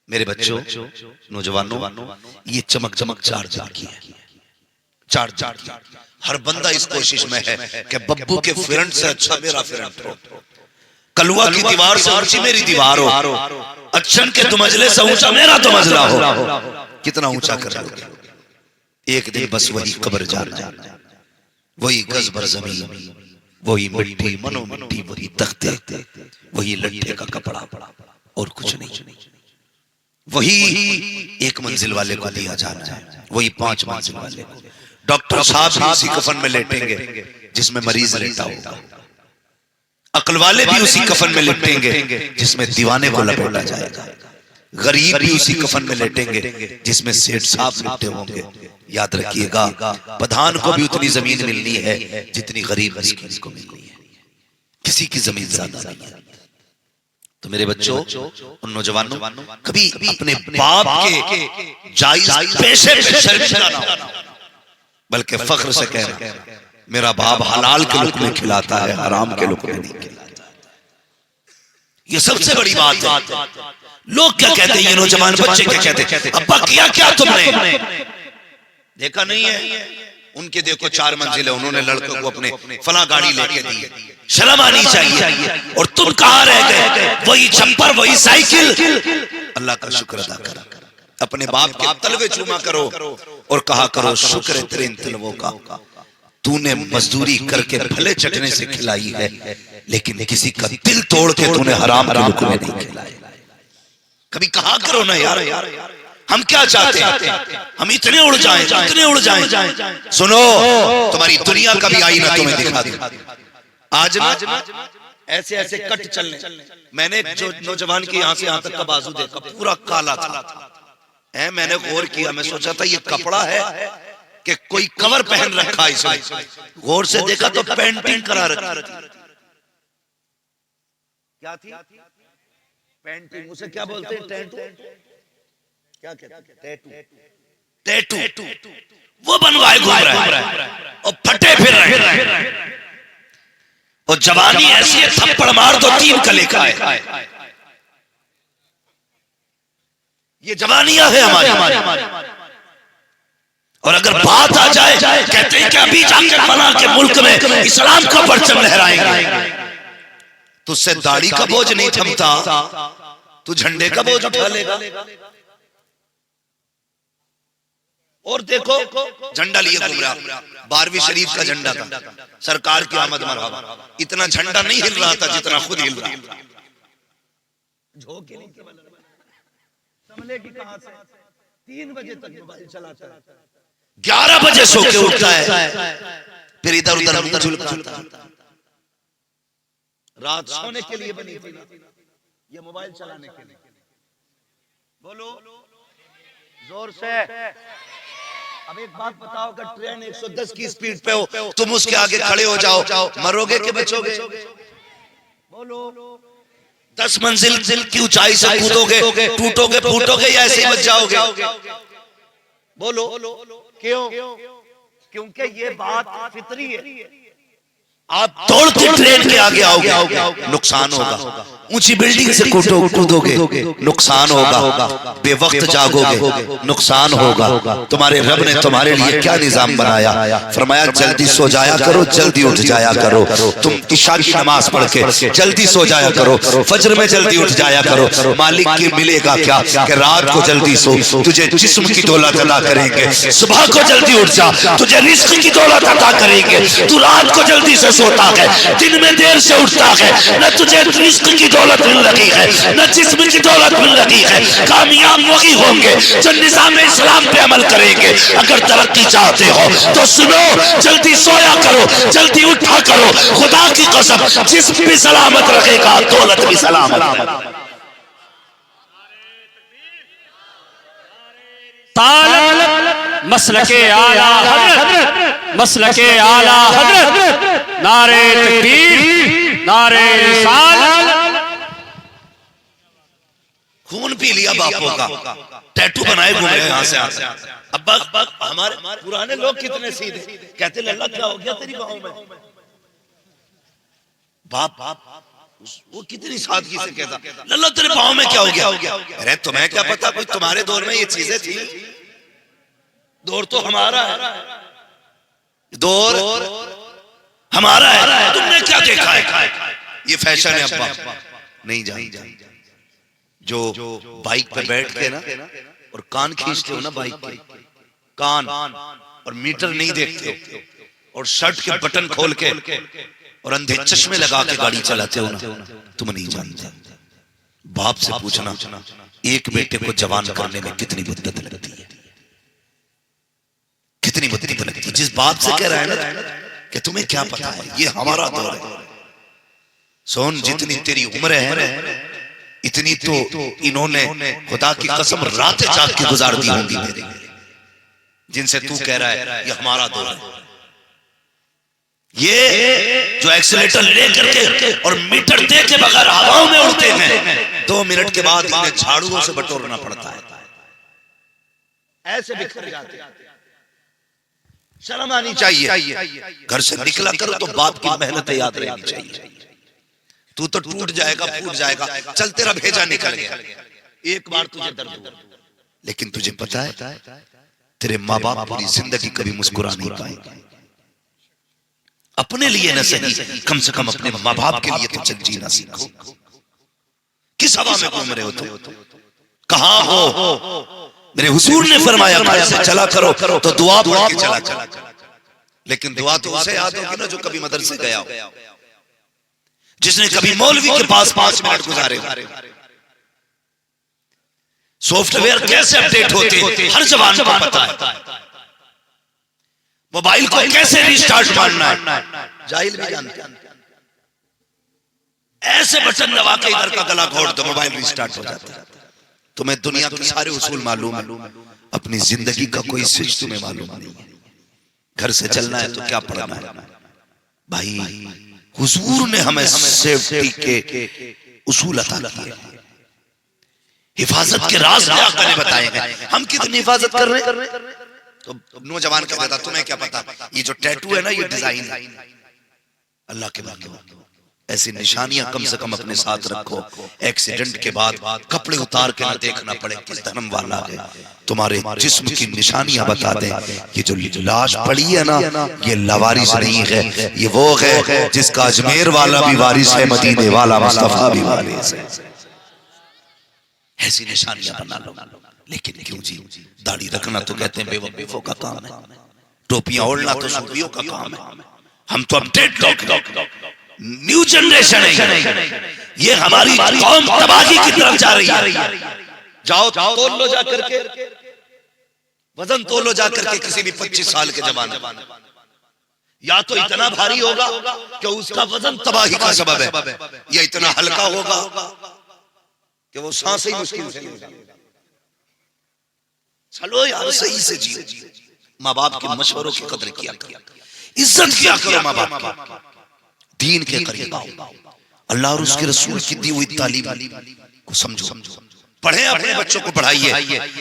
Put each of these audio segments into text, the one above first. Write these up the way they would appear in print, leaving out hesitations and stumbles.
मेरे बच्चों, नौजवानों, ये चमक चमक 4 दिन की है। 4 हर बंदा इस कोशिश में है कि बब्बू के फ्रंट से अच्छा मेरा फ्रंट हो, कलुआ की दीवार से ऊंची मेरी दीवार हो, अच्छन के तुमजले से ऊंचा मेरा तुमजला हो। कितना ऊंचा कर लोगे? एक दिन बस वही कब्र जाना, वही गज भर जमीन, वही मिट्टी मनो मिट्टी, वही तख्ते, वही लट्ठे का कपड़ा और कुछ नहीं। वही 1 मंजिल वाले को दिया जाना है, वही 5 मंजिल वाले को। डॉक्टर साहब भी उसी कफन में लेटेंगे जिसमें मरीज लेटा होगा, अक्ल वाले भी उसी कफन में लेटेंगे जिसमें दीवाने को लपेटा जाएगा, गरीब भी उसी कफन में लेटेंगे जिसमें सेठ साहब लेटे होंगे। याद रखिएगा, प्रधान को भी उतनी जमीन मिलनी है जितनी गरीब मिस्कीन को मिलनी है, किसी की जमीन ज्यादा नहीं है। तो मेरे बच्चों और नौजवानों, कभी अपने बाप के जायज पैसे पे शर्मिंदा ना हो, बल्कि फख्र से कहना मेरा बाप हलाल के लुक़मे खिलाता है, हराम के लुक़मे नहीं खिलाता। ये सबसे बड़ी बात है। लोग क्या कहते हैं, ये नौजवान बच्चे क्या कहते हैं, अब्बा किया क्या तुमने? देखा नहीं है उनके, देखो 4 मंजिल है, उन्होंने लड़कों को अपने फला गाड़ी लेके दी, शर्म आनी चाहिए। और तुम कहां रह गए? वही छप्पर, वही साइकिल। अल्लाह का शुक्र अदा करो, अपने बाप के तलवे चूमा करो और कहा करो शुक्र है तेरे इन तलवों का, तूने मजदूरी करके भले चटने से खिलाई है, लेकिन किसी का दिल तोड़ के तूने हराम के लुक़मे नहीं खिलाया। कभी कहा करो ना यार, हम क्या चाहते हैं, हम इतने उड़ जाएं, इतने उड़ जाएं। सुनो, तुम्हारी दुनिया का भी आईना तुम्हें दिखा दे। आज ना ऐसे ऐसे कट चलने, मैंने जो नौजवान की यहाँ से यहाँ तक का बाजू देखा पूरा काला था, मैंने गौर किया, मैं सोचा था ये कपड़ा है कि कोई कवर पहन रखा इसने, गौर से देखा तो पेंटिंग करा रखी। क्या थी? पेंटिंग। उसे क्या बोलते हैं? टैटू। क्या कहते हैं? टैटू। टैटू वो बनवाए घूम रहा है और फटे फिर रहे हैं, और जवानी ऐसी है थप्पड़ मार दो 3 कले का है। ये जवानियां है हमारी। और अगर बात आ जाए, कहते हैं कि अभी जाकर बना के मुल्क में इस्लाम का परचम लहराएंगे, तुझसे दाढ़ी का बोझ नहीं थमता, तू झंडे का बोझ उठा लेगा। और देखो झंडा लिए घूम रहा, 12वीं शरीफ का झंडा था, सरकार की आमद मरहबा। इतना झंडा नहीं हिल रहा था जितना खुद हिल रहा। संभले की कहां से 3 बजे तक मोबाइल चलाता है, 11 बजे सो के उठता है, फिर इधर उधर मुंह झुलकाता। रात सोने के लिए बनी थी, ये मोबाइल चलाने के लिए। बोलो जोर से। अब एक बात बताओ, अगर ट्रेन 110 की स्पीड पे हो, तुम उसके आगे खड़े हो जाओ, मरोगे कि बचोगे? बोलो। 10 मंजिल की ऊंचाई से कूदोगे, टूटोगे फूटोगे या ऐसे ही बच जाओगे? बोलो क्यों? क्योंकि ये बात फितरी है। आप दौड़ते ट्रेन के आगे आओगे, नुकसान होगा। ऊंची बिल्डिंग से कूदोगे, नुकसान होगा। बेवक्त जागोगे, नुकसान होगा। तुम्हारे रब ने तुम्हारे लिए क्या निजाम बनाया? फरमाया जल्दी सो जाया करो, जल्दी उठ जाया करो। तुम इशा की नमाज पढ़ के जल्दी सो जाया करो, फजर में जल्दी उठ जाया करो। मालिक की मिलेगा क्या कि रात को जल्दी सो, तुझे जिस्म की दौलत अदा करेंगे। सुबह को जल्दी उठ जा, तुझे रिस्क की दौलत अदा करेंगे। तू रात को जल्दी से सोता है, दिन में देर से उठता है, न तुझे रिस्क की दौलत मिल रही है, न जिस्म की दौलत मिल रही है। कामयाब वही होंगे जो निज़ाम इस्लाम पे अमल करेंगे। अगर तरक्की चाहते हो तो सुनो, जल्दी सोया करो, जल्दी उठा करो। खुदा की कसम, जिस्म भी सलामत रखेगा, दौलत भी सलामत। मसलके आला हज़रत, मसलके आला हज़रत, नारे तकबीर, नारे रिसालत। खून पी लिया बापों का, टैटू बनाए घूमे यहाँ से। अब्बा हमारे पुराने लोग कितने सीधे, कहते लल्ला क्या हो गया तेरी बाहों में? बाप वो कितनी सादगी से कहता, लल्ला तेरे पाँव में क्या हो गया? अरे तुम्हें क्या पता, कोई तुम्हारे दौर में ये चीजें थी? दौर तो हमारा है, दौर हमारा है, तुमने क्या देखा है? ये फैशन है अब्बा, नहीं जानते। जो बाइक पे बैठ के ना और कान खींचते हो ना, बाइक के कान, और मीटर नहीं देखते और शर्ट के बटन खोल के और अंधे चश्मे लगा के गाड़ी चलाते हो ना, तुम नहीं जानते। बाप से पूछना एक बेटे को जवान करने में कितनी मुद्दत लगती है, कितनी मुद्दत लगती है। जिस बाप से कह रहा है ना कि तुम्हें क्या पता है, ये हमारा दौर है। सोन, जितनी तेरी उम्र है इतनी तो इन्होंने खुदा की कसम रातें जाग के गुजार दी होंगी मेरे, जिनसे तू कह रहा है ये हमारा दौर है। ये जो एक्सीलेटर ले करके और मीटर दे के बगैर हवाओं में उड़ते हैं, 2 मिनट के बाद इन्हें झाड़ुओं से बटोरना पड़ता है, ऐसे बिखर जाते हैं। शर्म आनी चाहिए। घर से निकला करो तो बाप की मेहनत याद रहनी चाहिए। तू तो टूट जाएगा, फूट जाएगा, चल तेरा भेजा निकल गया, एक बार तुझे दर्द, लेकिन तुझे पता है तेरे माँ बाप पूरी जिंदगी कभी मुस्कुरा नहीं पाएंगे। अपने लिए न सही, कम से कम अपने माँ बाप के लिए तो चल जीना सीखो। किस हवा में घूम रहे हो तुम? कहां हो? मेरे हुजूर ने फरमाया घर से चला करो तो दुआ पढ़ के चला करो, लेकिन दुआ तो उसे याद होगी ना जो कभी मदरसे गया हो, जिसने कभी मौलवी के पास 5 मिनट गुजारे। सॉफ्टवेयर कैसे अपडेट होते हर जवान को पता है, मोबाइल को कैसे रिस्टार्ट मारना है जाहिल भी जानते हैं। ऐसे बटन दबा के इधर का गला घोट दो, मोबाइल रिस्टार्ट हो जाता है। तुम्हें दुनिया के सारे उसूल मालूम है, अपनी जिंदगी का कोई स्विच तुम्हें मालूम नहीं है। घर से चलना है तो क्या पढ़ना है भाई? हुजूर ने हमें सेफ्टी के उसूल अता किए, हिफाजत के राज आका ने बताए हैं। हम कितनी हिफाजत कर रहे हैं? तो नौजवान कह देता तुम्हें क्या पता, ये जो टैटू है ना ये डिजाइन है। अल्लाह के बाकी ऐसी निशानियां कम से कम अपने साथ रखो। एक्सीडेंट के बाद कपड़े उतार के न देखना पड़े किस धर्म वाला है, तुम्हारे जिस्म की निशानियां बता दे। ये जो लाश पड़ी है ना, ये लवारिस नहीं है, ये वो है जिसका अजमेर वाला भी वारिस है, मदीने वाला मुस्तफा भी वारिस है। ऐसी निशानियां बना लो। लेकिन क्यों जी, दाढ़ी रखना तो कहते हैं बेवकूफों का काम है, टोपियां ओढ़ना तो सूफियों का काम है। हम तो अपडेट लोग, न्यू जनरेशन है, ये हमारी कौम तबाही की तरफ जा रही है। जाओ तोल लो जाकर के, वजन तोलो जाकर के किसी भी 25 साल के जमाने, या तो इतना भारी होगा कि उसका वजन तबाही का सबब है, या इतना हल्का होगा कि वो सांस ही मुश्किल से लेगा। चलो यार सही से जियो, माँ बाप के मशवरों की कदर किया करो, इज्जत किया करो माँ बाप की, दीन के करीब आओ, अल्लाह और उसके रसूल की दी हुई तालीम को समझो। पढ़े, अपने बच्चों को पढ़ाइए।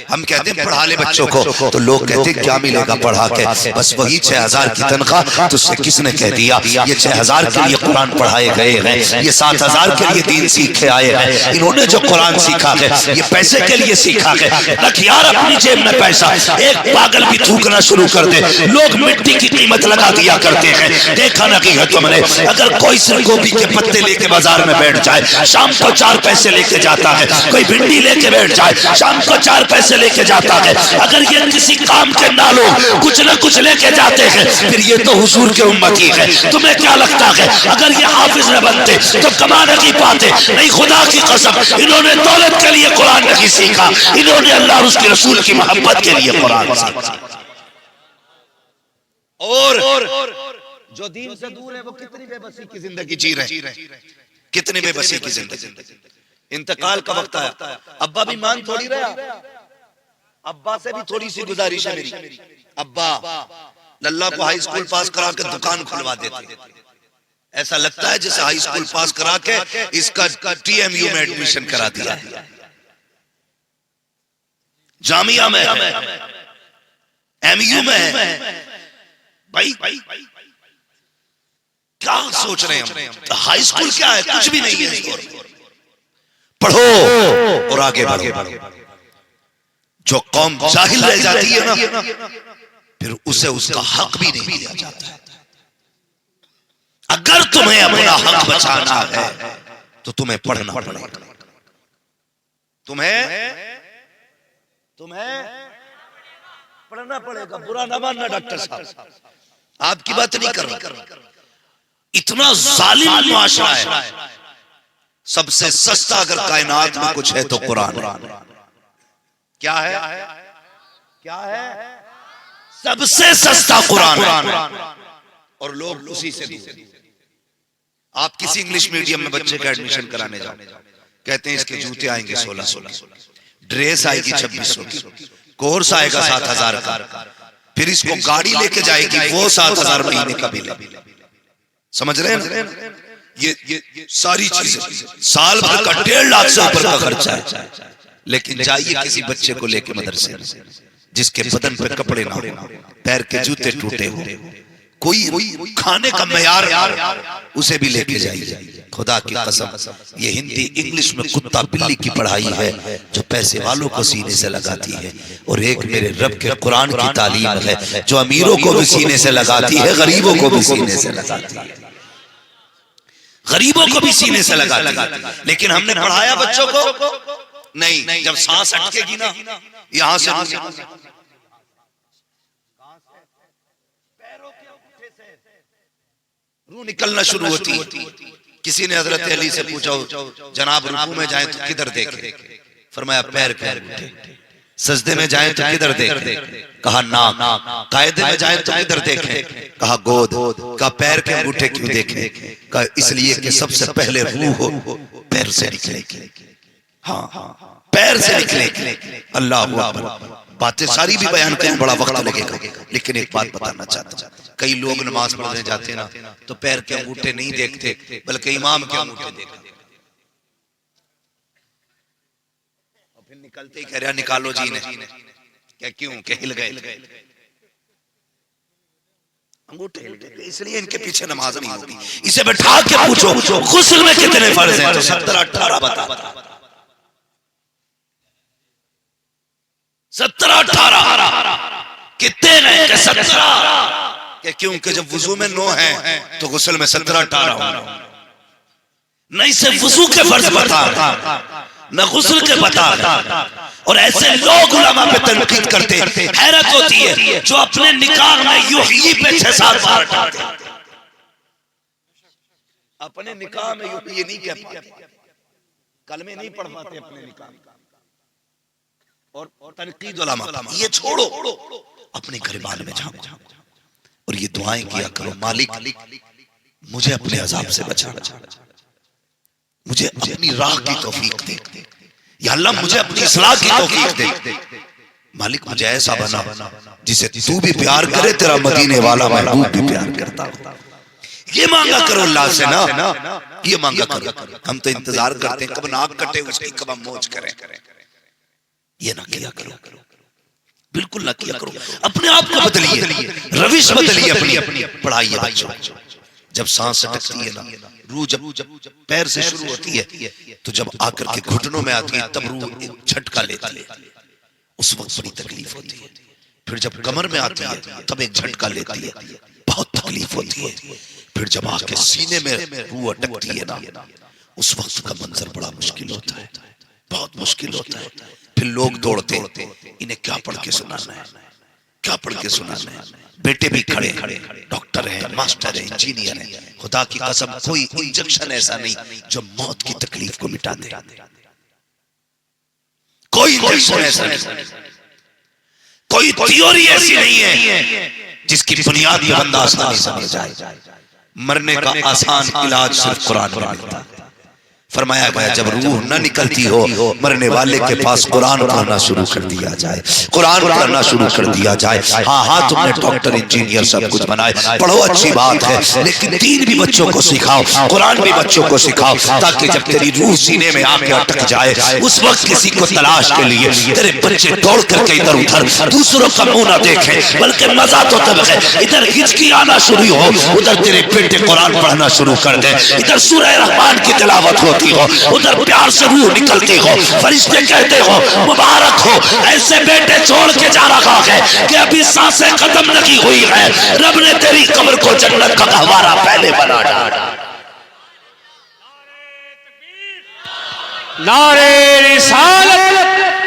हम कहते हैं पढ़ा ले बच्चों को, तो लोग कहते हैं क्या मिलेगा पढ़ा के, बस वही 6000 की तनख्वाह। तुझसे किसने कह दिया ये 6000 के लिए कुरान पढ़ाए गए हैं, ये 7000 के लिए दीन सीख के आए हैं। इन्होंने जो कुरान सीखा है ये पैसे के लिए सीखा है। रख यार अपनी जेब में पैसा, एक पागल भी थूकना शुरू कर दे, लोग मिट्टी की कीमत लगा दिया करते हैं। देखा ना कि है तुमने, अगर कोई सिर्फ गोभी के पत्ते लेके बाजार में बैठ जाए, शाम को 4 पैसे लेके जाता है, कोई भिंडी लेके बैठ जाए, शाम को 4 पैसे लेके जाता है। अगर ये किसी काम के ना लोग कुछ न कुछ लेके जाते हैं, फिर ये तो हुजूर के उम्मती है। तुम्हें क्या लगता है अगर ये हाफिज न बनते तो कमा नहीं पाते? नहीं, खुदा की कसम, इन्होंने दौलत के लिए कुरान नहीं सीखा, इन्होंने अल्लाह और उसके रसूल की मोहब्बत के लिए कुरान सीखा। और जो दीन से दूर है वो कितनी बेबसी की जिंदगी जी रहे, कितनी बेबसी की जिंदगी। इंतकाल का वक्त आया, अब्बा भी मान थोड़ी रहा, अब्बा से भी थोड़ी सी गुजारिश है मेरी, अब्बा लल्ला को हाई स्कूल पास करा के दुकान खुलवा देते। ऐसा लगता है जैसे हाई स्कूल पास करा के इसका TMU में एडमिशन करा दिया, जामिया में, MU में है। भाई क्या सोच रहे हैं हम? हाई स्कूल क्या है? कुछ भी नहीं है। पढ़ो और आगे बढ़ो। जो कौम जाहिल रह जाती है ना, फिर उसे उसका हक भी नहीं दिया जाता है। अगर तुम्हें अपना हक बचाना है तो तुम्हें पढ़ना पड़ेगा। तुम्हें पढ़ना पड़ेगा। बुरा ना मानना डॉक्टर साहब, आपकी बात नहीं कर रहा। इतना जालिम मुआशरा है। सबसे सस्ता अगर कायनात में कुछ है तो कुरान है। क्या है? सबसे सस्ता कुरान है और लोग उसी से दूर। आप किसी इंग्लिश मीडियम में बच्चे का एडमिशन कराने जाओ, कहते हैं इसके जूते आएंगे 1600, ड्रेस आएगी 2600 की, कोर्स आएगा 7000 का, फिर इसको गाड़ी लेके जाएगी वो 7000 महीने का बिल। समझ रहे हैं? ये सारी चीजें साल भर का 1.5 लाख से ऊपर का खर्चा है। लेकिन जाइए किसी बच्चे को लेके मदरसे जिसके बदन पे कपड़े ना हो, पैर के जूते टूटे हो, कोई खाने का मयार उसे भी लेके जाइए। खुदा की कसम, ये हिंदी इंग्लिश में कुत्ता बिल्ली की पढ़ाई है जो पैसे वालों को सीने से लगाती है, और एक मेरे रब के कुरान की तालीम है जो अमीरों को भी सीने से लगाती है, गरीबों को भी सीने से लगाती है। गरीबों को भी सीने से लगाती है। लेकिन हमने पढ़ाया बच्चों को नहीं। जब सांस अटकेगी ना, यहां से रूह निकलना शुरू होती है। किसी ने हजरत अली से पूछा, जनाब रुकू में जाएं तो किधर देखें? फरमाया पैर के अंगूठे। सजदे में जाएं तो किधर देखें? कहा नाक। कायदे में जाएं तो किधर देखें? कहा गोद। कहा पैर के अंगूठे क्यों देखें? कहा इसलिए कि सबसे पहले रूह हो पैर से निकलेगी। हाँ, पैर से निकलेगी। अल्लाह अकबर। बातें सारी भी बयान करने बड़ा वक्त लगेगा, लेकिन एक बात बताना चाहता हूं। कई लोग नमाज पढ़ने जाते हैं ना तो पैर के अंगूठे नहीं देखते, बल्कि इमाम के अंगूठे देखते, और फिर निकलते ही कह रहा निकालो जी ने। क्या क्यों? के हिल गए अंगूठे हिल गए, इसलिए इनके पीछे नमाज नहीं होगी। इसे बैठा के पूछो गुस्ल में कितने फर्ज हैं, तो 17-18 बता। 17-18 कितने नहीं? 17। क्योंकि जब वुजू में 9 है तो गुस्ल में 17-18 होगा। नहीं से वुजू के फर्ज बता न गुस्ल के बता। और ऐसे लोग उलमा पे तनकीद करते, हैरत होती है जो अपने निकाह में यूही पे 6-7 बार हटाते। अपने निकाह में यूही नहीं कह पाते, कलमे नहीं पढ़ पाते अपने निकाह में। और तनकीद उलमा, ये छोड़ो, अपने गिरबान में झांको और ये दुआएं किया करो, मालिक मुझे अपने अजाब से बचा, मुझे अपनी राह की तौफीक दे, या अल्लाह मुझे अपनी इस्लाह की तौफीक दे। मालिक मुझे ऐसा बना जिसे तू भी प्यार करे, तेरा मदीने वाला महबूब भी प्यार करता हो। ये मांगा करो अल्लाह से ना, ये मांगा करो। हम तो इंतजार करते हैं कब नाक कटे उसकी, कब हम मौज करें। ये ना किया करो, बिल्कुल ना किया करो। अपने आप को बदलिए, रविश बदलिए अपनी। पढ़ाइए बच्चों। जब सांस अटकती है ना, रूह जब पैर से शुरू होती है तो जब आकर के घुटनों में आती है तब रूह एक झटका लेती है, उस वक्त बड़ी तकलीफ होती है। फिर जब कमर में आती है तब एक झटका लेती है, बहुत तकलीफ होती है। फिर जब आके सीने में रूह अटकती है ना, उस वक्त का मंजर बड़ा मुश्किल होता है, बहुत मुश्किल होता है। फिर लोग दौड़ते, इन्हें क्या पढ़ के सुनाना है, क्या पढ़ के सुनाना है। बेटे भी खड़े, डॉक्टर हैं, मास्टर हैं, इंजीनियर हैं। खुदा की कसम कोई इंजेक्शन ऐसा नहीं जो मौत की तकलीफ को मिटा दे। कोई इंजेक्शन ऐसा नहीं, कोई थ्योरी ऐसी नहीं है जिसकी बुनियाद पे बंदा आसानी समझ जाए। मरने का आसान इलाज सिर्फ कुरान में मिलता है। फरमाया गया जब रूह न निकलती हो मरने वाले के पास कुरान पढ़ना शुरू कर दिया जाए, कुरान पढ़ना शुरू कर दिया जाए। हाँ हाँ तुमने डॉक्टर इंजीनियर सब कुछ बनाए, पढ़ो अच्छी बात है, लेकिन दीन भी बच्चों को सिखाओ, कुरान भी बच्चों को सिखाओ, ताकि जब तेरी रूह सीने में आके अटक जाए उस वक्त किसी को तलाश के लिए तेरे बच्चे दौड़ करके इधर उधर दूसरों का मुंह ना देखे, बल्कि मजा तो तब है इधर हिचकी आना शुरू हो, उधर तेरे बेटे कुरान पढ़ना शुरू कर दे, इधर सूरह रहमान की तिलावत होती हो, उधर प्यार से रूह निकलती हो, फरिश्ते कहते हो मुबारक हो, ऐसे बेटे छोड़ के जा रहा है कि अभी सांसें खत्म नहीं हुई है, रब ने तेरी कब्र को जन्नत का गहवारा पहले बना डाला। नारे रिसालत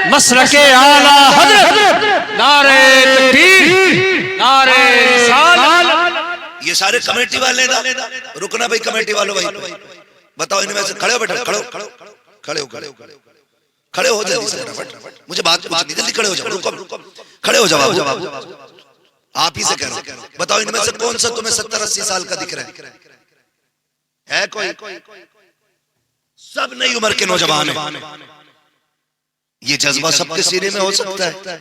मसलके आला हजरत, नारे तकबीर, नारे रिसालत। ये सारे कमेटी वाले ना, रुकना भाई कमेटी वालों भाई, बताओ इनमें से खड़े हो बेटा, खड़े हो खड़े हो जल्दी से, मुझे बात पूछनी, जल्दी खड़े हो जाओ, रुको खड़े हो जाओ, आप ही से कह रहा हूं, बताओ इनमें से कौन सा तुम्हें 70-80 साल का दिख रहा है कोई? सब नई उम्र के नौजवान हैं। ये जज्बा सबके सीने में हो सकता है,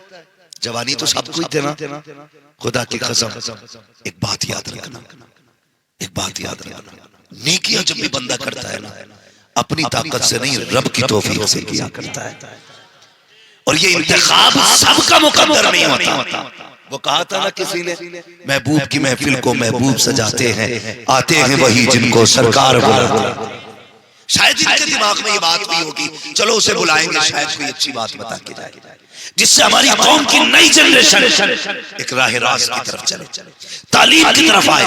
जवानी तो सबको ही देना। खुदा की कसम एक बात याद रखना, एक बात याद रखना, नेकियां जब भी बंदा करता है ना अपनी ताकत से नहीं रब की तौफीक से किया करता है, और ये इंतखाब सबका मुकद्दर नहीं होता। वो कहा था ना किसी ने, महबूब की महफिल को महबूब सजाते हैं, आते हैं वही जिनको सरकार बुलाते हैं। शायद इनके दिमाग में ये बात भी होगी, चलो उसे बुलाएंगे, शायद कोई अच्छी बात बता के जाए जिससे हमारी कौम की नई जनरेशन एक राह रास्त की तरफ चले, तालीम की तरफ आए,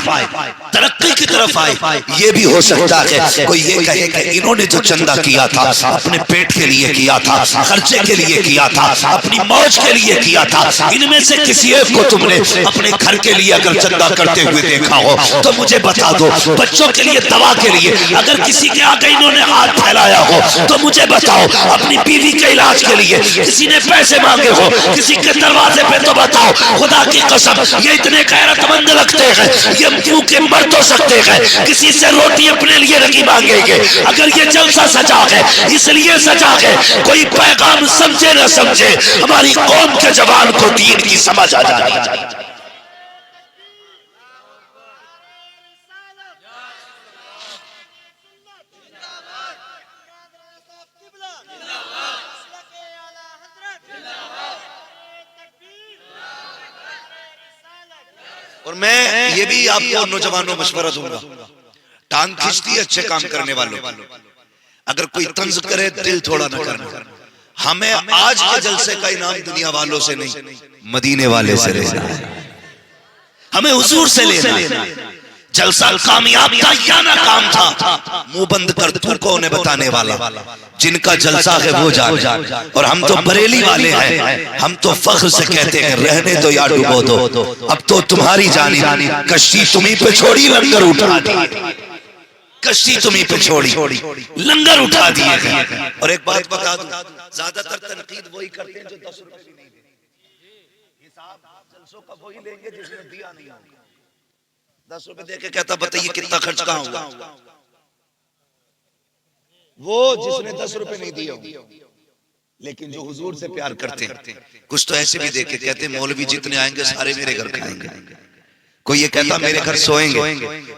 तरक्की की तरफ आए। ये भी हो सकता है कोई ये कहे कि इन्होंने जो चंदा किया था अपने पेट के लिए किया था, खर्चे के लिए किया था, अपनी मौज के लिए किया था, इनमें से किसी एक को तुमने अपने घर के लिए अगर चंदा करते हुए देखा हो तो मुझे बता दो। बच्चों के लिए, दवा के लिए अगर किसी के आगे इन्होंने हाथ फैलाया हो तो मुझे बताओ। अपनी बीवी के इलाज के लिए किसी ने पैसे मांगे हो किसी के दरवाजे पे तो बताओ। खुदा की कसम ये इतने गैरतमंद लगते हैं, ये मुंह के मर तो सकते हैं, किसी से रोटी अपने लिए नहीं मांगेंगे। अगर ये जलसा सजा है इसलिए सजा है, कोई पैगाम समझे न समझे हमारी कौम के जवान को दीन की समझ आ जाए। और मैं ये भी आपको नौजवानों मशवरा दूंगा, टांग खींचती है अच्छे काम करने वालों, अगर कोई तंज करे दिल थोड़ा न करना। हमें आज के जलसे का इनाम दुनिया वालों से नहीं मदीने वाले से लेना है, हमें हुजूर से लेना है। जलसा कामयाब था या नाकाम था, मुंह बंद कर तू कौन है बताने वाला। जिनका जलसा है वो जाने, और हम तो बरेली वाले हैं, हम तो फख्र से कहते हैं रहने दो या डुबो दो, अब तो तुम्हारी जानी कश्ती तुम्ही पे छोड़ी लंगर उठा दी, कश्ती तुम्ही पे छोड़ी लंगर उठा दिए। और एक बात बता दूं, ज्यादातर तनकीद वही करते हैं जो 10 रुपए भी नहीं देते, हिसाब जलसों का वही लेंगे जिसने दिया नहीं होगा। 10 रुपए देके कहता बताइए कितना खर्च कहाँ होगा, वो जिसने 10 रुपए नहीं दिए। लेकिन जो हुजूर से प्यार करते हैं कुछ तो ऐसे भी देखे कहते हैं मौलवी जितने आएंगे सारे मेरे घर खाएंगे, कोई ये कहता मेरे घर सोएंगे,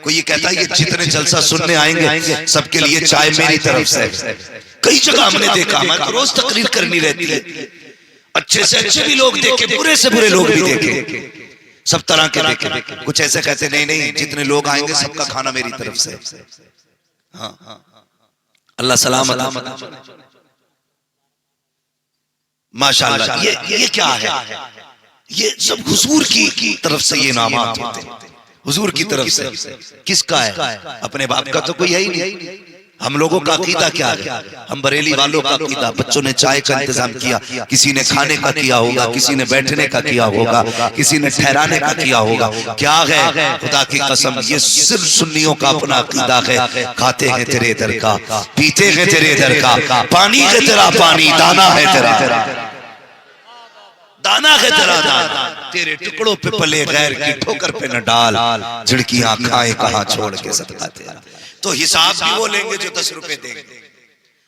कोई ये कहता ये जितने जलसा सुनने आएंगे सबके लिए चाय मेरी तरफ से। कई जगह हमने देखा, हमारे तो रोज तकरीर करनी रहती है, अच्छे से अच्छे भी लोग देखे, बुरे से बुरे लोग भी देखे, सब तरह के देखे। कुछ ऐसे कहते नहीं जितने लोग आएंगे सबका खाना मेरी तरफ से। हाँ अल्लाह सलामत माशाअल्लाह। ये क्या है, ये सब हुजूर की तरफ से ये नामात होते हैं, हुजूर की तरफ से। किसका है? अपने बाप का तो कोई है ही नहीं। हम लोगों का अकीदा क्या है? हम बरेली वालों का अकीदा, बच्चों ने चाय का इंतजाम किया, किसी ने खाने का किया होगा, किसी ने बैठने का किया होगा, किसी ने ठहराने का किया होगा। क्या है? खुदा की कसम ये सिर्फ सुन्नियों का अपना अकीदा है। खाते हैं तेरे दर का, पीते हैं तेरे दर का, पानी है तेरा पानी, दाना है तेरा दाना है तेरा दाना, तेरे टुकड़ों पे पले गैर की ठोकर पे न डाल, झिड़कियां खाए कहां छोड़ के सदका तेरा। तो हिसाब भी वो लेंगे जो 10 रुपए देंगे,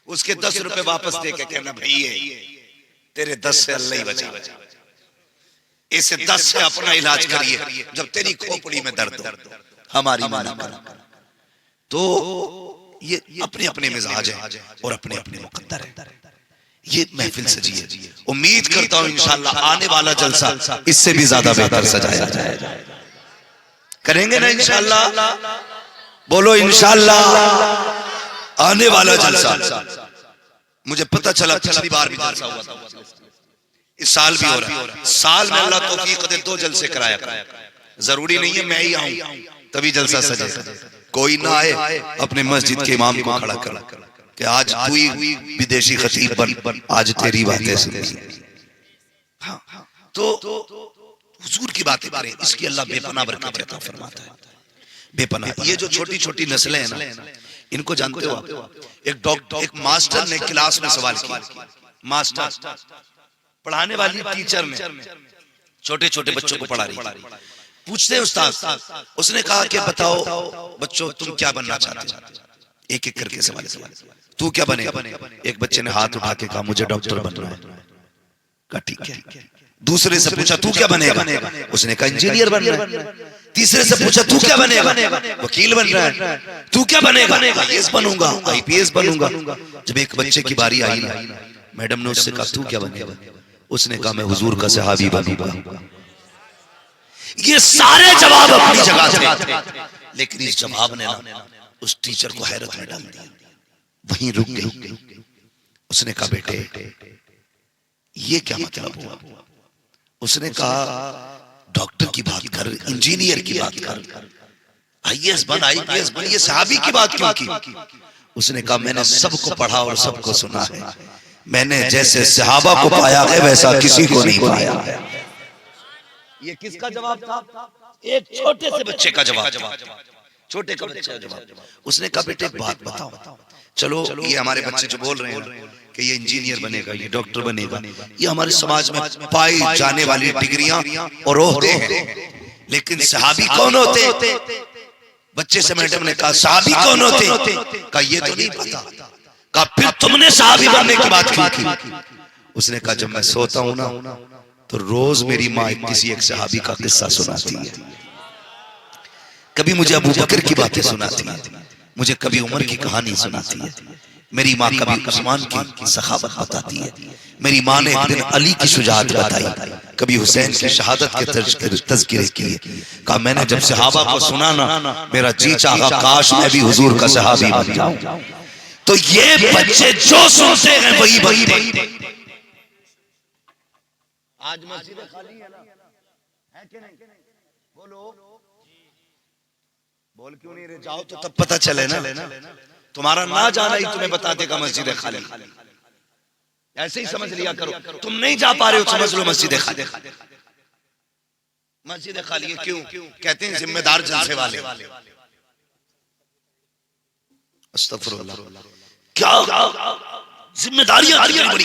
उसके 10 रुपए वापस दे के कहना भाई तेरे 10 से अल्लाह ही बचा, इसे 10 से अपना इलाज करिए जब तेरी खोपड़ी में दर्द हो, हमारी माना कर। तो ये अपने अपने मिजाज है और अपने अपने मुकद्दर है। ये महफिल सजी है, उम्मीद करता हूं इंशाअल्लाह आने वाला जलसा इससे भी ज्यादा बेहतर सजाया जाएगा। करेंगे ना इंशाअल्लाह? बोलो इंशाअल्लाह। आने वाला जलसा, मुझे पता चला पिछली बार भी जलसा हुआ था, इस साल भी हो रहा है। साल में अल्लाह तौफीक दे 2 जलसे कराया। जरूरी नहीं है मैं ही आऊं तभी जलसा सजेगा, कोई ना आए अपने मस्जिद के इमाम को खड़ा कर कि आज तू ही विदेशी खतीब बन, आज तेरी बातें सुनी। हाँ, तो हुजूर की बातें करें, इसकी अल्लाह बेपनाह बरकत अता फरमाता है, बेपनाह। ये जो छोटी छोटी नस्लें हैं ना, इनको जानते हो आप? एक मास्टर ने क्लास में सवाल किया, मास्टर पढ़ाने वाली टीचर ने छोटे छोटे बच्चों को पढ़ा रही, पूछते हैं उस्ताद, उसने कहा कि बताओ बच्चों तुम क्या बनना चाहते हो? एक एक करके सवाल, तू क्या बनेगा? एक बच्चे ने हाथ उठा के कहा मुझे डॉक्टर बनना है। कहा ठीक है। दूसरे से पूछा तू क्या बनेगा? उसने कहा इंजीनियर बनना है। तीसरे से पूछा तू क्या बनेगा? वकील बन रहा है। तू क्या बनेगा? आईएएस बनूंगा, आईपीएस बनूंगा। जब एक बच्चे की बारी आई ना, मैडम ने उससे कहा तू क्या बनेगा? उसने कहा मैं हुजूर का सहाबी बनूंगा। ये सारे जवाब अपनी जगह थे, लेकिन इस जवाब ने ना उस टीचर को हैरत में डाल दिया, वहीं रुक गई। उसने कहा बेटे ये क्या मतलब हुआ? उसने कहा डॉक्टर की बात कर, इंजीनियर की बात कर, आईएएस बन, आईपीएस बन, ये सहाबी की बात क्यों की? उसने कहा मैंने सबको पढ़ा और सबको सुना है, मैंने जैसे सहाबा को पाया है वैसा किसी को नहीं पाया है। ये किसका जवाब था? एक छोटे से बच्चे का जवाब, छोटे का बच्चे का जवाब। उसने कहा बेटे एक बात बताओ, चलो ये हमारे बच्चे जो बोल रहे हैं कि ये इंजीनियर बनेगा, ये डॉक्टर बनेगा, ये हमारे समाज में पाई जाने वाली डिग्रियां और ओहदे हैं, लेकिन सहाबी कौन होते? बच्चे से मैडम ने कहा सहाबी कौन होते? कहा ये तो नहीं पता। कहा फिर तुमने सहाबी बनने की बात क्यों की? उसने कहा जब मैं सोता हूं ना तो रोज मेरी माँ किसी एक सहाबी का किस्सा सुनाती है, कभी मुझे अबू बकर की बातें सुनाती है, मुझे कभी उमर की कहानी सुनाती है, मेरी माँ कभी उस्मान की सखावत बताती है, मेरी माँ ने एक दिन अली की शुजाअत बताई, कभी हुसैन की शहादत के तज़किरे किए। कहा मैंने जब सहाबा को सुना ना मेरा जी चाहा काश मैं भी हुजूर का सहाबी बन जाऊं। तो ये बच्चे जो सुनते हैं वही बनते। आज मस्जिदें खाली है ना, है कि नहीं? बोलो, बोल क्यों नहीं रहे? जाओ तो तब पता चले ना, तुम्हारा ना जाना ही तुम्हें बता देगा मस्जिदें खाली। ऐसे ही समझ लिया करो, तुम नहीं जा पा रहे हो समझ लो मस्जिदें खाली। मस्जिदें खाली है क्यों? कहते हैं जिम्मेदार जलसे वाले। अस्तगफिरुल्लाह, क्या जिम्मेदारियां बड़ी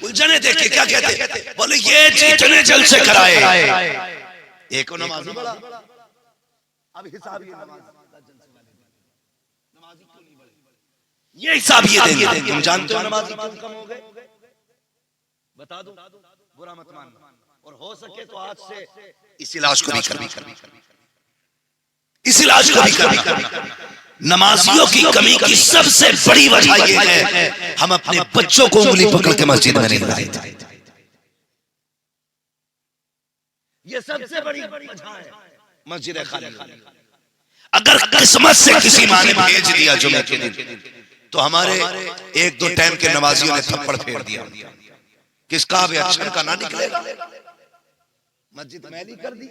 उलझने देखे क्या कहते? बोले ये जितने जलसे कराए एक नमाजी बड़ा, अब हिसाब ये नमाजी क्यों नहीं बढ़े, ये हिसाब ये देंगे। तुम जानते हो नमाजी क्यों कम हो गए? बता दो, बुरा मत मानना, और हो सके तो आज से इस इलाज को भी करना, इस इलाज को भी करना। नमाजियों की कमी की सबसे बड़ी वजह यह है हम अपने बच्चों को उंगली पकड़ के मस्जिद में नहीं लाते। ये सबसे बड़ी वजह है मस्जिद खाली। अगर किस्मत से किसी माँ ने भेज दिया जुमे के दिन तो हमारे 1-2 टाइम के नमाजियों ने थप्पड़ फेर दिया, किसका भी अच्छा का ना निकलेगा, मस्जिद मैली कर दी।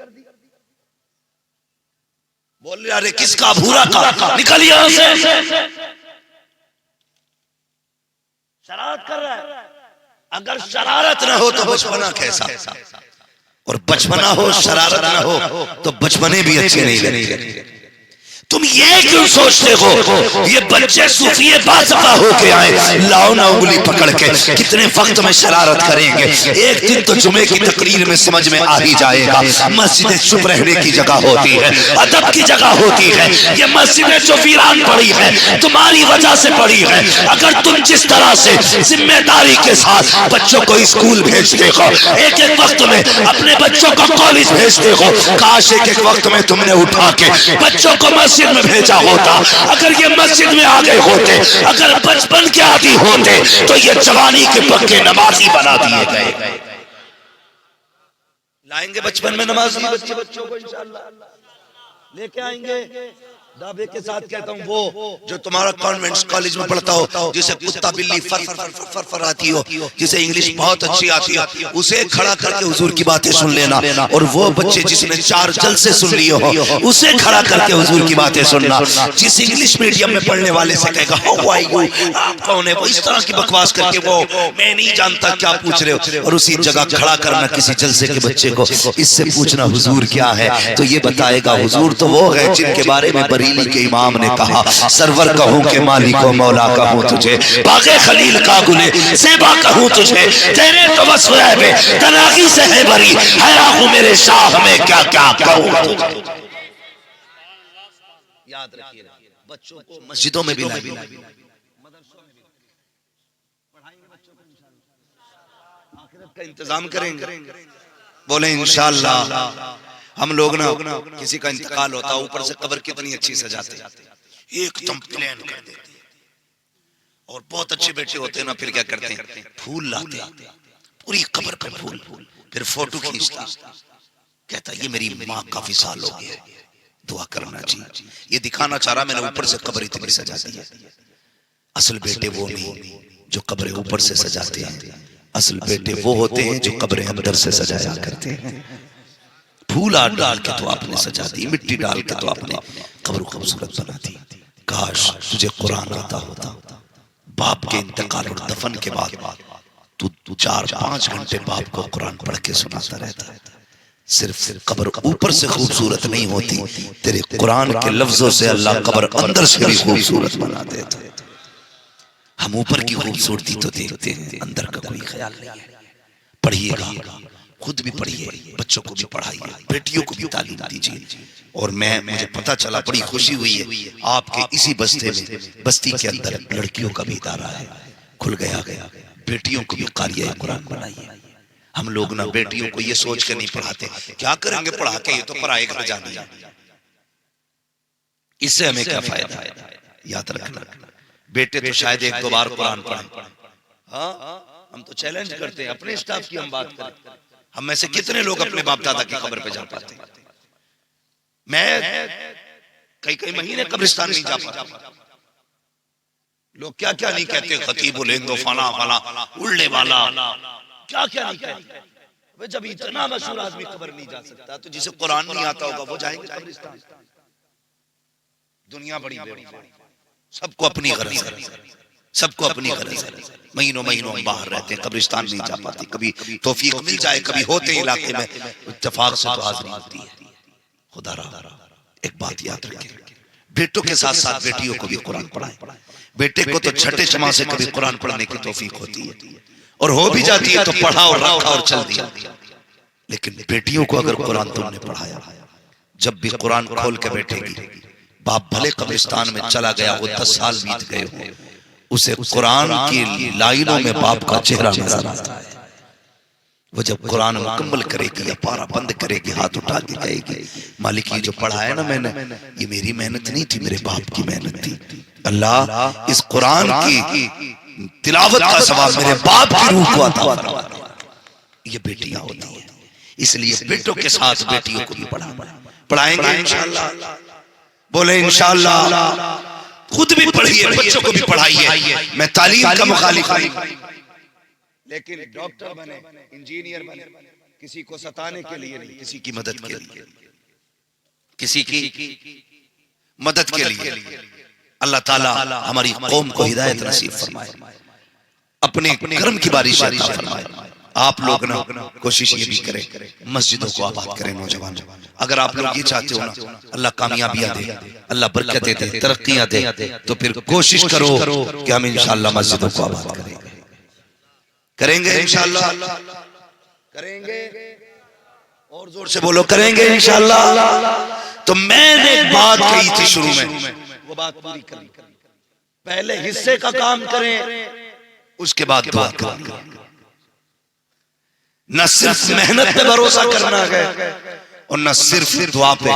बोल रहे किसका भूरा का, निकल यहां से, शरारत कर रहा है। अगर शरारत ना हो तो बचपना कैसा, और बचपना हो शरारत ना हो तो बचपने भी अच्छे नहीं लगते। तुम ये क्यों सोचते हो ये बच्चे सूफिये बासफा होके आए, लाओ ना उंगली पकड़ के, कितने वक्त में शरारत करेंगे। एक दिन तो जुमे की तकरीर में समझ में आ ही जाएगा। मस्जिदें चुप रहने की जगह होती है, अदब की जगह होती है। ये मस्जिदें जो वीरान पड़ी है तुम्हारी वजह से पड़ी है। अगर तुम जिस तरह से जिम्मेदारी के साथ बच्चों को स्कूल भेजते हो, एक एक वक्त में अपने बच्चों को कॉलेज भेजते हो, काश एक एक वक्त में तुमने उठा के बच्चों को मस्जिद में भेजा होता। अगर ये मस्जिद में आ गए होते, अगर बचपन के आदि होते, तो ये जवानी के पक्के नमाजी बना दिए गए। लाएंगे बचपन में नमाजी बच्चों को इंशाअल्लाह लेके आएंगे। दावे के साथ कहता हूँ, वो जो तुम्हारा कॉन्वेंट कॉलेज में पढ़ता हो, जिसे कुत्ता बिल्ली फर फर फर फर फर आती हो, जिसे इंग्लिश बहुत अच्छी आती है, उसे खड़ा करके हुजूर की बातें सुन लेना। और वो बच्चे जिसने 4 जलसे सुन लिए हो, उसे खड़ा करके हुजूर की बातें सुनना। जिस इंग्लिश मीडियम में पढ़ने वाले से कहेगा हाउ आर यू, आप कौन है, वो इस तरह की बकवास करके वो मैं नहीं जानता क्या पूछ रहे हो, और उसी जगह खड़ा करना किसी जलसे के बच्चे को, इससे पूछना हुजूर क्या है, तो ये बताएगा हुजूर तो वो है जिनके बारे में बरेली के इमाम ने कहा, सरवर कहूं के मालिक व मौला कहूं तुझे, बागे खलील का गुले सेबा कहूं तुझे, तेरे तो बस है तनागी से है बरी, हैरान हूं मेरे शाह में क्या क्या कहूं तुझे। याद रखिए बच्चों को मस्जिदों में भी लाइए, मदरसों में भी पढ़ाएंगे बच्चों को, इंशाअल्लाह आखिरत का इंतजाम करेंगे। बोले इंशाअल्लाह। हम लोग ना किसी का इंतकाल होता है, ऊपर से कब्र कितनी अच्छी सजाते, एकदम प्लान कर देते, और बहुत अच्छे बेटे होते हैं ना, फिर क्या करते हैं, फूल लाते पूरी कब्र पे फूल, फिर फोटो खींचता, कहता ये मेरी माँ काफी साल हो गए, दुआ करना चाहिए। ये दिखाना चाह रहा मैंने ऊपर से कब्र इतनी सजा दी है। असल बेटे वो नहीं जो कब्रें ऊपर से सजाते हैं, असल बेटे वो होते हैं जो कब्रें अंदर से सजाया करते हैं। फूल डाल के तो आपने सजा दी, मिट्टी डाल के तो आपने कब्र खूबसूरत बना दी। काश तुझे कुरान आता होता, बाप के इंतकाल और दफन के बाद तू 4-5 घंटे बाप को कुरान पढ़ के सुनाता रहता। सिर्फ कब्र ऊपर से खूबसूरत नहीं होती, तेरे कुरान के लफ्जों से अल्लाह कब्र अंदर से भी खूबसूरत बना देता। हम ऊपर की खूबसूरती तो देखते हैं, अंदर का कोई ख्याल नहीं है। पढ़िएगा, खुद भी पढ़िए, बच्चों को भी पढ़ाइए, बेटियों को भी तालीम दीजिए। और मुझे पता चला, बड़ी खुशी हुई है, आपके इसी बस्ती के अंदर लड़कियों का भी इदारा है, खुल गया। बेटियों को भी क़ारिया कुरान बनाइए। हम लोग ना बेटियों को ये सोच के नहीं पढ़ाते, क्या करेंगे पढ़ा के, ये तो पराए घर जानी है, इससे हमें क्या फायदा। याद रखना, बेटे तो शायद 1-2 बार कुरान पढ़े। हाँ, हम तो चैलेंज करते हैं, अपने स्टाफ की हम बात करें, हम में से कितने लोग अपने बाप दादा की कब्र पे जा पाते हैं। मैं कई महीने कब्रिस्तान नहीं जा पाता। लोग क्या क्या नहीं कहते, खतीब उलेंदो फला फला उड़ने वाला, क्या क्या नहीं कहते। जब इतना मशहूर आदमी कब्र नहीं जा सकता, तो जिसे कुरान नहीं आता होगा वो जाएंगे कब्रिस्तान। दुनिया बड़ी बेवकूफ, सबको अपनी गरज है, सबको अपनी गरज है। महीनों हम बाहर रहते हैं, कब्रिस्तान नहीं जा पाते। कभी तौफीक मिल जाए, कभी होते इलाके में इत्तेफाक से तो हाजिरी होती है। खुदा रहा एक बात याद रखें, बेटों के साथ साथ बेटियों को भी कुरान पढ़ाएं। बेटे को तो छठे छमा से कभी कुरान पढ़ने की तौफीक होती है, और हो भी जाती है तो पढ़ा और रखा और चल दिया। लेकिन बेटियों को अगर कुरान तुमने पढ़ाया, जब भी कुरान खोल के बैठेगी, बाप भले कब्रिस्तान में चला गया हो, 10 साल बीत गए हो, उसे कुरान की लाइनों में बाप का चेहरा नजर आता है। वो जब कुरान मुकम्मल करेगी या पारा बंद करेगी, हाथ उठा के कहेगी, मालिक ये जो पढ़ा है ना मैंने, ये मेरी मेहनत नहीं थी, मेरे बाप की मेहनत थी। अल्लाह इस कुरान की तिलावत का सवाब मेरे बाप की रूह को अता फरमा। ये बेटियां होती हैं, इसलिए बेटों के साथ बेटियों को भी पढ़ाएंगे इंशाअल्लाह। बोले इंशाअल्लाह। खुद भी पढ़िए, बच्चों को भी पढ़ाइए। मैं तालीम का मुखालिफ नहीं, लेकिन डॉक्टर बने, इंजीनियर बने, किसी को सताने के लिए नहीं, किसी की मदद के लिए, किसी की मदद के लिए। अल्लाह ताला हमारी कौम को हिदायत नसीब फरमाए, अपने करम की बारिश अता फरमाए। आप लोग ना कोशिश ये भी करें, मस्जिदों को आबाद करें नौजवान। अगर आप लोग ये चाहते हो ना अल्लाह कामयाबियां दे, अल्लाह बरकतें दे, तरक्कियां दे, तो फिर कोशिश करो कि हम इंशाअल्लाह मस्जिदों को आबाद करेंगे। करेंगे इंशाअल्लाह, करेंगे, और जोर से बोलो करेंगे इंशाअल्लाह। तो मैंने एक बात कही थी शुरू में, वो बात पूरी करी। पहले हिस्से का काम करें, उसके बाद दुआ करें। न सिर्फ मेहनत पे भरोसा करना है और न सिर्फ दुआ पे,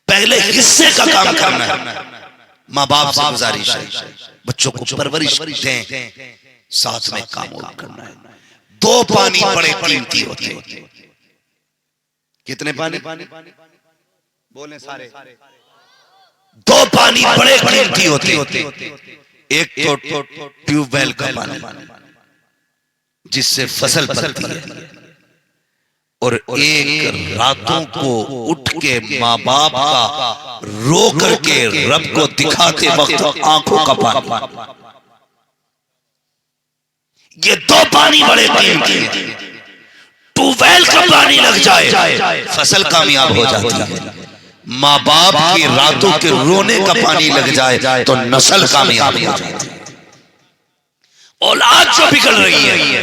पहले हिस्से का काम करना है। माँ बाप से गुजारिश है, बच्चों को परवरिश दें, साथ में काम और करना है। दो पानी बड़े कीमती होते हैं। कितने पानी बोले सारे? दो पानी बड़े कीमती होते। एक तो ट्यूबवेल का पानी जिससे फसल पलती है, और एक रातों को उठ के माँ बाप का रो करके रब को दिखाते वक्त आंखों का पानी। ये दो पानी बड़े कीमती हैं। ट्यूबवेल का पानी लग जाए फसल कामयाब हो जाती है, माँ बाप की रातों के रोने का पानी लग जाए तो नस्ल कामयाब हो जाती है। औलाद जो बिगड़ रही है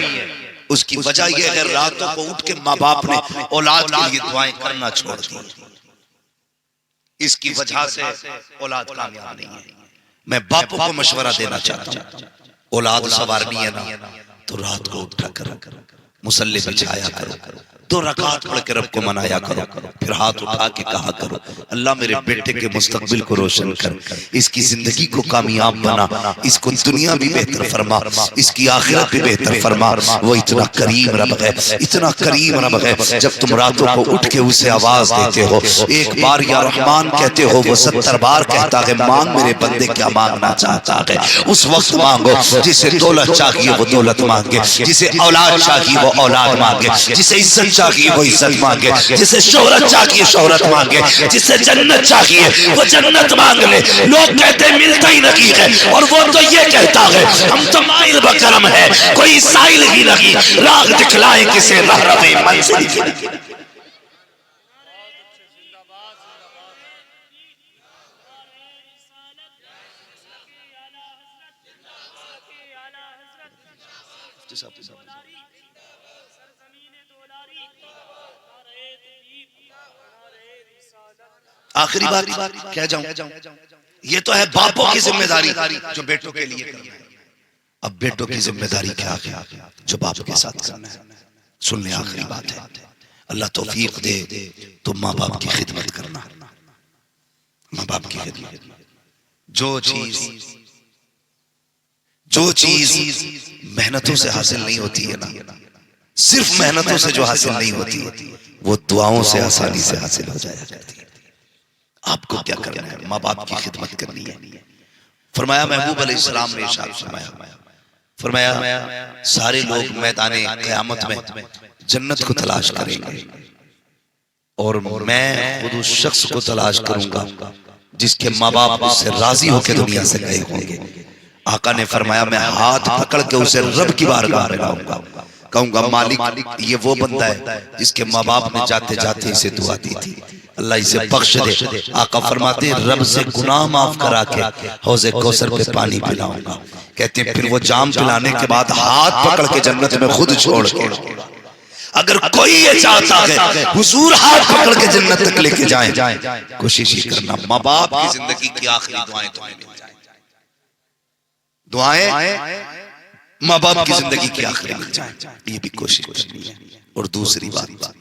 उसकी वजह यह है रातों को उठ के माँ बाप ने औलाद के लिए दुआएं करना छोड़ दी। इसकी वजह से औलाद कामयाब नहीं है। मैं बापों को मशवरा देना चाहता हूँ, औलाद संवारनी है ना तो रात को उठा करो, मुसल्ले बिछाया करो, 2 रकात पढ़ के रब को मनाया करो, फिर हाथ उठा के कहा करो अल्लाह मेरे बेटे के मुस्तकबिल को रोशन कर, इसकी जिंदगी को कामयाब बना, इसको दुनिया भी बेहतर फरमा, इसकी आखिरत भी बेहतर फरमा। वो इतना करीम रब है, इतना करीम रब है। जब तुम रातों को उठ के उसे आवाज देते हो, एक बार या रहमान कहते हो, वो 70 बार कहता है मांग मेरे बंदे क्या मांगना चाहता है, उस वक्त मांगो। जिसे दौलत चाहिए वो दौलत मांगे, जिसे औलाद चाहिए वो औलाद मांगे, जिसे इज्जत चाहिए वो इज्जत मांगे, जिसे शोहरत चाहिए शोहरत मांगे, जिसे जन्नत चाहिए वो जन्नत मांग ले। लोग कहते मिलता ही नहीं है, और वो तो ये कहता है हम तो माइल बकरम है, कोई साइल ही नहीं, राग दिखलाए किसे रहरवे मंजिल की। आखिरी बात कह जाऊं, ये तो है बापों की जिम्मेदारी जो बेटों के लिए करना है। अब बेटों की जिम्मेदारी क्या है जो बाप के साथ करना है। सुन ले, आखिरी बात है, अल्लाह तौफीक दे तो माँ बाप की खिदमत करना। माँ बाप की खिदमत, जो चीज मेहनतों से हासिल नहीं होती है ना, सिर्फ मेहनतों से जो हासिल नहीं होती वो दुआओं से आसानी से हासिल हो जाया करती है। आपको क्या करना है? माँ बाप की खिदमत करनी है। फरमाया महबूब अलैहिस्सलाम ने इरशाद फरमाया सारे लोग मैदाने क़यामत में जन्नत को तलाश करेंगे और मैं खुद उस शख्स को तलाश करूंगा जिसके माँ बाप उससे राजी होकर दुनिया से गए होंगे। आका ने फरमाया मैं हाथ पकड़ के उसे रब की बारगाह में लाऊंगा, कहूंगा मालिक ये वो बंदा है जिसके माँ बाप ने जाते जाते इसे दुआ दी थी, अल्लाह इसे बख्श दे। आका फरमाते रब से गुनाह माफ करा के हौज़े कौसर पे पानी पिलाऊंगा। कहते हैं फिर वो जाम पिलाने के बाद हाथ पकड़ के जन्नत में खुद छोड़ के, अगर कोई ये चाहता है हुजूर हाथ पकड़ के जन्नत तक लेके जाएं, कोशिश ही करना माँ बाप की जिंदगी की आखिरी दुआएं तुम्हें मिल जाएं। दुआएं माँ बाप की जिंदगी की आखिरी मिल जाएं, ये भी कोशिश करनी है। और दूसरी बात,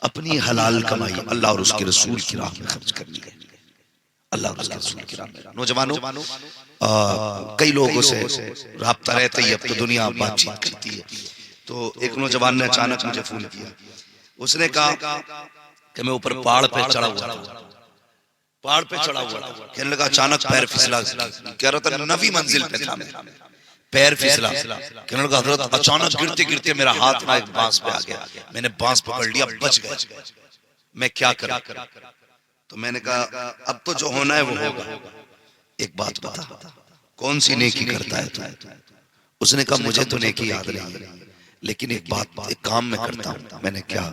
अपनी हलाल कमाई अल्लाह और उसके रसूल की राह में खर्च करनी है। अल्लाह और उसके रसूल की राह में। नौजवानों, कई लोगों से राब्ता रहता ही, अब तो दुनिया बातचीत करती है। तो एक नौजवान ने अचानक मुझे फोन किया, उसने कहा कि मैं ऊपर पहाड़ पे चढ़ा हुआ था, पहाड़ पे चढ़ा हुआ था, कहने लगा अचानक पैर फिसला, कह रहा था 9वीं मंजिल पे था, पैर फिसला, कहने लगा हजरत अचानक गिरते गिरते मेरा हाथ ना एक बांस पे आ गया, मैंने बांस पकड़ लिया, बच गया, मैं क्या करूं? तो मैंने कहा अब तो जो होना है वो होगा, एक बात बता कौन सी नेकी करता है तू? उसने कहा मुझे तो नेकी याद नहीं है। लेकिन एक काम मैं करता हूँ। मैंने क्या,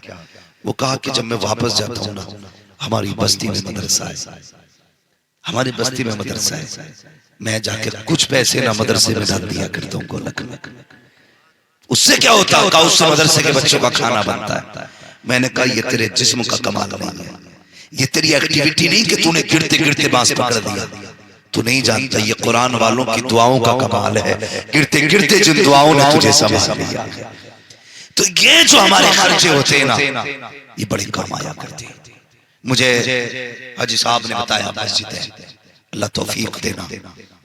वो कहा कि जब मैं वापस जाता हूँ ना, हमारी बस्ती में मदरसा है, हमारी बस्ती में मदरसा है, मैं जाके कुछ पैसे ना मदरसे में डाल दिया करता हूँ गोलक में। उससे क्या होता है? उससे मदरसे के बच्चों का खाना बनता है। मैंने कहा ये तेरे जिस्म का कमाल नहीं है, ये तेरी एक्टिविटी नहीं कि तूने गिरते गिरते बांस पकड़ दिया। तू नहीं जानता ये कुरान वालों की दुआओं का कमाल है, गिरते गिरते जिन दुआओं ने तुझे संभाल लिया। तो ये जो हमारे खर्चे होते हैं ना, ये बड़े काम आया करते हैं। मुझे हाजी साहब ने बताया मस्जिद है, अल्लाह तौफीक देना,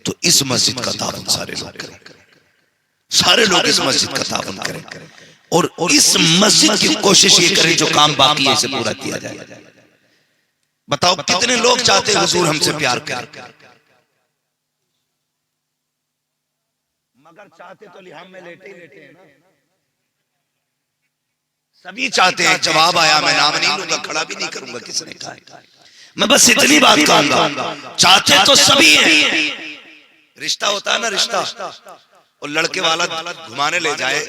तो इस मस्जिद का ताउन सारे लोग करें, सारे लोग इस मस्जिद का ताउन करें, और इस मस्जिद की कोशिश ये करें जो काम बाकी है इसे पूरा किया जाए। बताओ कितने लोग चाहते हैं हुजूर हमसे प्यार करें, मगर चाहते तो लिहाम में लेटे ही लेटे हैं ना। सभी चाहते हैं। जवाब आया, मैं नाम नहीं लूंगा, खड़ा भी नहीं करूंगा किसने कहा, मैं बस इतनी बात कहूंगा, चाहते तो सभी हैं। रिश्ता होता है ना, रिश्ता, और लड़के वाला घुमाने ले जाए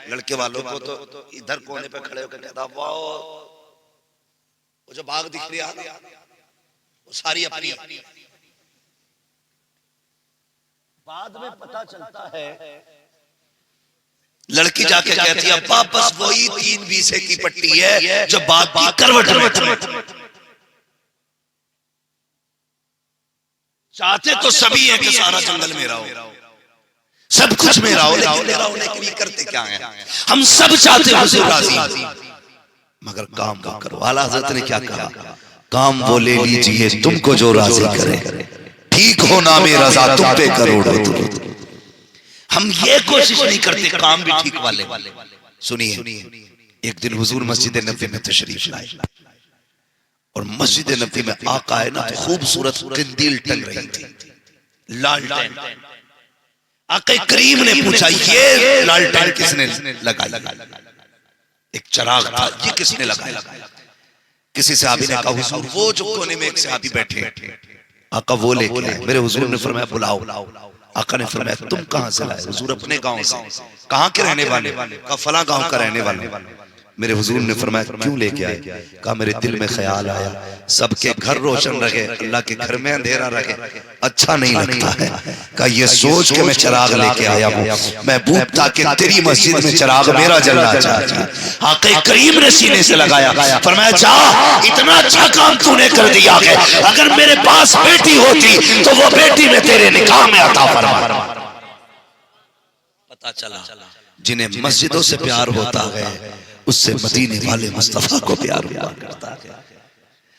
लड़के वालों को, तो इधर कोने पे खड़े होकर कहता वाह, वो जो बाग दिख रही है वो सारी अपनी। बाद में पता चलता है लड़की जाके कहती है अब्बा बस वही 3 बीसे की पट्टी है जो बाग की करवट में। चाहते तो सभी हैं कि सारा जंगल मेरा हो, सब कुछ मेरा हो, लेकिन मेरा होने के लिए करते क्या है? हम सब चाहते हैं हुजूर राजी, मगर काम का करो। आला हज़रत ने क्या कहा? काम वो ले लीजिए तुमको जो राजी करे, ठीक हो ना मेरा रज़ा तुम पे करोड़ों। हम ये कोशिश नहीं करते काम भी ठीक वाले। सुनिए, एक दिन हुजूर मस्जिद नबवी में तशरीफ लाए, और मस्जिद नबवी में आका है ना तो खूबसूरत कंदील टंग रही थी, लालटेन। आका करीम ने पूछा ये लालटेन किसने लगाई? एक चिराग था, ये किसने लगाया? किसी सहाबी ने कहा हुजूर वो जो कोने में एक सहाबी बैठे, आका वो लेके आए। मेरे हुजूर ने फरमाया बुलाओ। आका ने फरमाया तुम कहां से लाए? हुजूर अपने गांव से। कहां के रहने वाले? कहा फला गांव का रहने वाले। मेरे हुजूर ने फरमाया क्यों लेके आए? कहा मेरे दिल में ख्याल आया सबके घर रोशन रहे, अल्लाह के घर में अंधेरा रहे, अच्छा नहीं लगता है। कहा ये सोच के मैं चिराग लेके आया हूँ, महबूब ताकि तेरी मस्जिद में चिराग मेरा जलना चाहिए। आका करीम ने सीने से लगाया, फरमाया जा इतना अच्छा काम तूने कर दिया है, अगर मेरे पास बेटी होती तो वो बेटी में तेरे निकाह में अता फरमा। पता चला जिन्हें मस्जिदों से प्यार होता है उससे मदीने वाले मुस्तफा को प्यार हुआ करता है।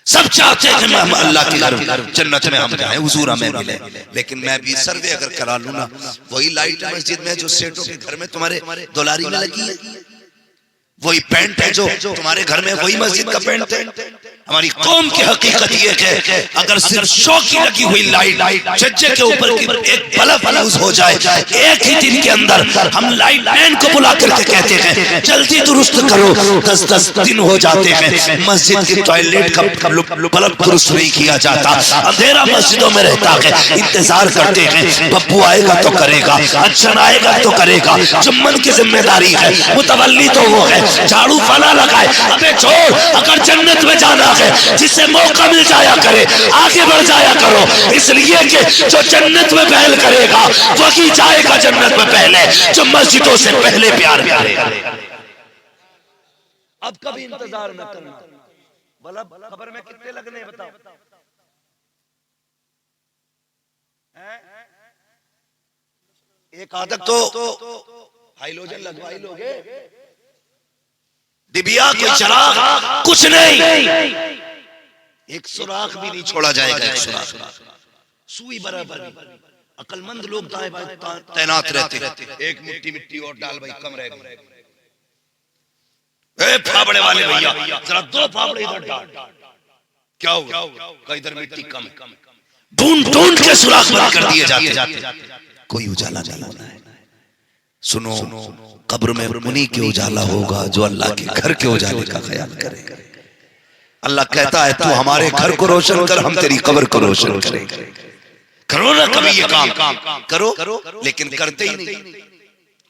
सब चाहते हैं कि हम अल्लाह के घर जन्नत में हम जाएं, हुजूर हमें मिले। लेकिन मैं भी सर्वे अगर करा लूं ना, वही लाइट मस्जिद में जो सेठों के घर में तुम्हारे दुलारी में लगी है, वही पेंट है जो तुम्हारे घर में, वही मस्जिद का पेंट है। हमारी कौम की हकीकत ये है अगर सिर्फ शो की लगी हुई लाइट छज्जे के ऊपर की एक बल्ब यूज हो जाए, एक ही दिन के अंदर हम लाइट मैन को बुला करके कहते हैं जल्दी दुरुस्त करो, 10-10 दिन हो जाते हैं मस्जिद की टॉयलेट का बल्ब दुरुस्त नहीं किया जाता, अंधेरा मस्जिदों में रहता है। इंतजार करते हैं बब्बू आएगा तो करेगा, अच्छा आएगा तो करेगा, चुम्बन की जिम्मेदारी है, मुतवल्ली तो वो है, झाड़ू फला लगाए। अबे छोड़, अगर जन्नत में जाना है जिससे मौका मिल जाया करे आगे बढ़ जाया करो, इसलिए कि जो जन्नत में पहल करेगा वही जाएगा जन्नत में पहले, जो मस्जिदों से पहले प्यार करेगा। अब कभी इंतजार न करना, बल्ब खबर में कितने लगने बताओ? एक आदत तो हाइलोजन लगवाई लोगे, डिबिया कोई चिराग कुछ नहीं, एक सुराख भी नहीं छोड़ा जाएगा, एक सुराख सुई बराबर। अकलमंद लोग दाएं बाएं तैनात रहते हैं, एक मुट्ठी मिट्टी और डाल भाई कम रह गए, ए फावड़े वाले भैया जरा 2 फावड़े इधर डाल, क्या हुआ? इधर मिट्टी कम, ढूंढ ढूंढ के सुराख बंद कर दिए जाते, कोई उजाला नहीं होना है। सुनो, कब्र में उन्हीं के उजाला होगा जो अल्लाह के घर के उजाले का ख्याल करे। अल्लाह कहता है तू हमारे घर को रोशन कर, हम तेरी कब्र को रोशन करेंगे। करो ना कभी ये काम, करो, लेकिन करते ही नहीं।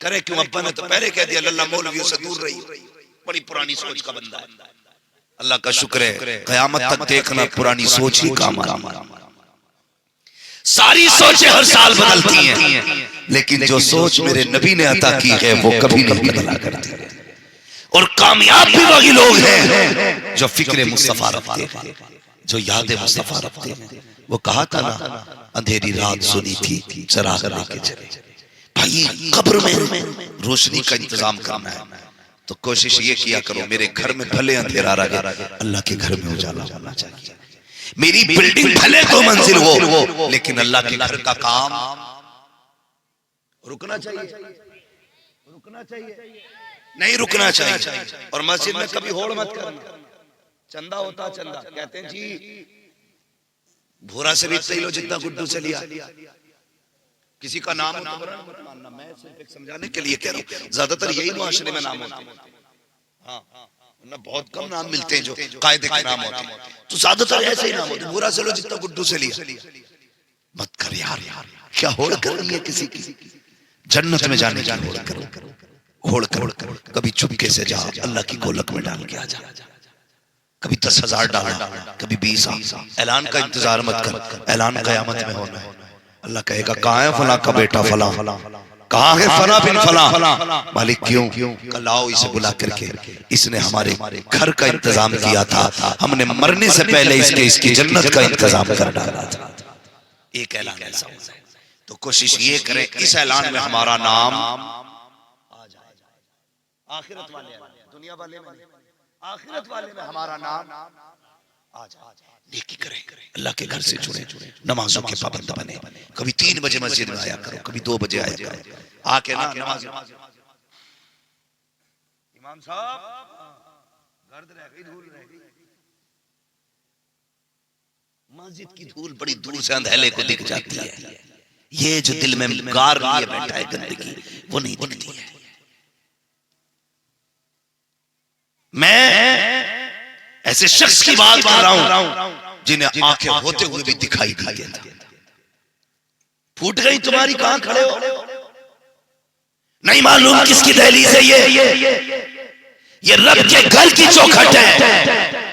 करे क्यों? अब्बा ने तो पहले कह दिया लल्ला मौलवियों से दूर रही, बड़ी पुरानी सोच का बंदा है। अल्लाह का शुक्र है कयामत तक देखना पुरानी सोच ही काम आएगी। सारी सोचें हर साल बदलती हैं, लेकिन जो सोच मेरे नबी ने अता की है वो कभी नहीं बदला करती। और कामयाब भी वही लोग हैं जो फिक्र मुस्तफा रखते हैं, जो याद मुस्तफा रखते हैं। वो कहा था ना, अंधेरी रात सुनी थी चराग लेके चले। भाई कब्र में रोशनी का इंतजाम करना है तो कोशिश ये किया करो मेरे घर में भले अंधेरा रहे, अल्लाह के घर में उजाला होना चाहिए। मेरी बिल्डिंग भले तो मंजिल हो, लेकिन अल्लाह के घर का काम रुकना चाहिए, रुकना चाहिए, नहीं रुकना चाहिए। और मस्जिद में कभी होड़ मत करना। चंदा होता चंदा, कहते हैं जी भोरा से भी सही लो जितना गुड्डू से लिया। किसी का नाम मत मानना, मैं सिर्फ एक समझाने के लिए कह रहा हूँ। ज्यादातर यही मुआशरे में नाम होते हैं, हाँ ना, बहुत कम नाम मिलते हैं जो कायदे के नाम होते हैं। तो ज्यादातर ऐसे ही नाम होते हैं, भोरा से लो जितना गुड्डू से लिया। मत कर यार, क्या होड़ करनी है किसी की? जन्नत में जाने की होड़ करो, होड़ करो। कभी चुपके से जाओ, अल्लाह की गोलक में डाल के आ जा। कभी 10,000 डालना, कभी 20। ऐलान का इंतजार मत कर, ऐलान कयामत में होना है। अल्लाह कहेगा कहाँ है फला का बेटा फला, कहाँ है फला बिन फला। मालिक क्यों? कल आओ इसे बुला करके, इसने हमारे घर का इंतजाम किया था, हमने मरने से पहले इसकी जन्नत का इंतजाम कर डाला था। एक ऐलान ऐसा होता है, तो कोशिश ये करें इस ऐलान में हमारा नाम आ जाए। आखिरत वाले, दुनिया वाले में, आखिरत वाले में हमारा नाम आ जाए। नेकी करें, अल्लाह के घर से जुड़े, नमाजों के पाबंद बने। कभी 3 बजे मस्जिद में आया करो, कभी 2 बजे आया करो, आके ना नमाज। इमाम साहब गर्द रह गई, धूल रह गई। मस्जिद की धूल बड़ी दूर से अंधेले को दिख जाती है। ये जो दिल में गार लिए बैठा है गंदगी, वो नहीं दिखती है। मैं ऐसे शख्स की बात कर रहा हूं जिन्हें आंखें होते हुए भी दिखाई नहीं देता। फूट गई तुम्हारी, कहां खड़े हो? नहीं मालूम किसकी दहलीज है ये रब के घर की चौखट है।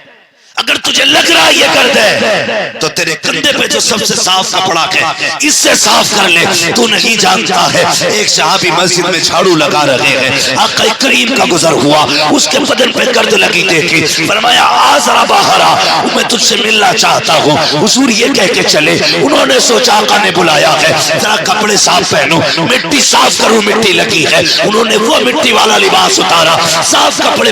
अगर तुझे लग रहा है ये कर दे, तो तेरे कंधे पे जो सबसे साफ कपड़ा है इससे साफ कर ले। तू नहीं जानता है, एक सहाबी मस्जिद में झाड़ू लगा रहे हैं, आका करीम का गुजर हुआ, उसके बदन पे गर्द लगी देखी, फरमाया आ जरा बाहर आ, मैं तुझसे मिलना चाहता हूँ। हुजूर ये कह के चले। उन्होंने सोचा आका ने बुलाया है, जरा कपड़े साफ पहनो, मिट्टी साफ करूं, मिट्टी लगी है। उन्होंने वो मिट्टी वाला लिबास उतारा, साफ कपड़े